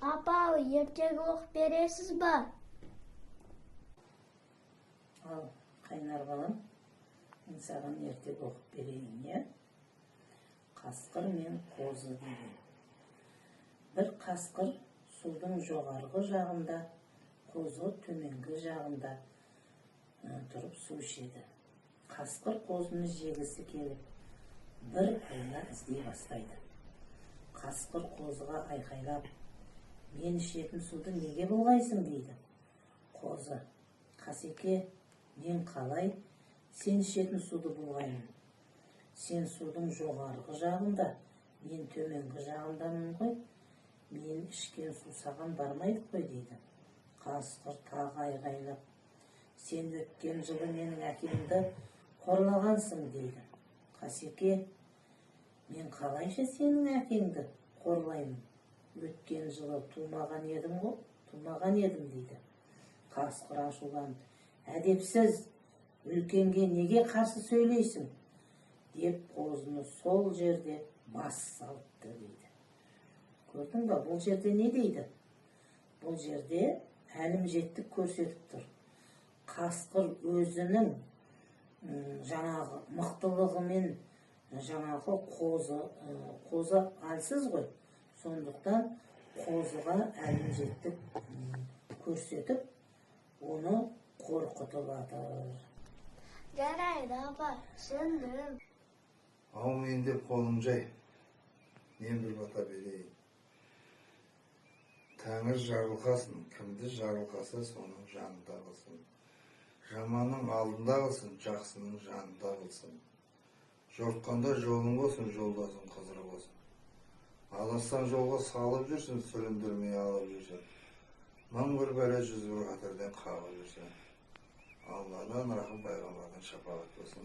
Апа, ертегі оқып бересіз ба? Ал, қайнар балам, мен саған ертегі оқып берейін, е? Қасқыр мен қозы деген. Бір қасқыр судың жоғарғы жағында, қозы төменгі жағында тұрып су ішеді. Қасқыр қозыны жегісі келіп, бір айна іздей бастайды. Қасқыр қозыға айқайлап, мен ішетін суды неге былғайсың дейді. Қозы, Қасеке, мен қалай сен ішетін суды былғаймын? Сен судың жоғарғы жағында, мен төменгі жағындамын ғой. Мен ішкен су саған бармайды ғой дейді. Қасқыр тағы айғайлап, сен өткен жылы менің әкемді қорлағансың дейді. Қасеке, мен қалайша сенің әкеңді қорлаймын? Өткен жылы тумаған едім дейді. Қасқыр ашуланып, әдепсіз, үлкенге неге қарсы сөйлейсің? Деп қозыны сол жерде бас салыпты дейді. Көрдің ба, бұл жерде не дейді? Бұл жерде әлімжеттік көрсетіп тұр. Қасқыр өзінің жаңағы мықтылығымен жаңағы қозы әлсіз ғой. Сондықтан қозыға әлімжеттік көрсетіп, оны қорқытып жатыр. Жарайды, апа, түсіндім. Ау мен деп қолың жай. Мен бір бата берейін. Тәңір жарылқасын, кімді жарылқаса соның жанында қылсын. Жаманның алдында қылсын, жақсының жанында қылсын. Жортқанда жолың болсын, жолдасың қызыр болсын. Алыстан жолға салып жүрсін, сүріндірмей алып жүрсін. Мың бір бәле жүз бір қатерден қағып жүрсін. Алладан рахым, пайғамбардан шапағат болсын.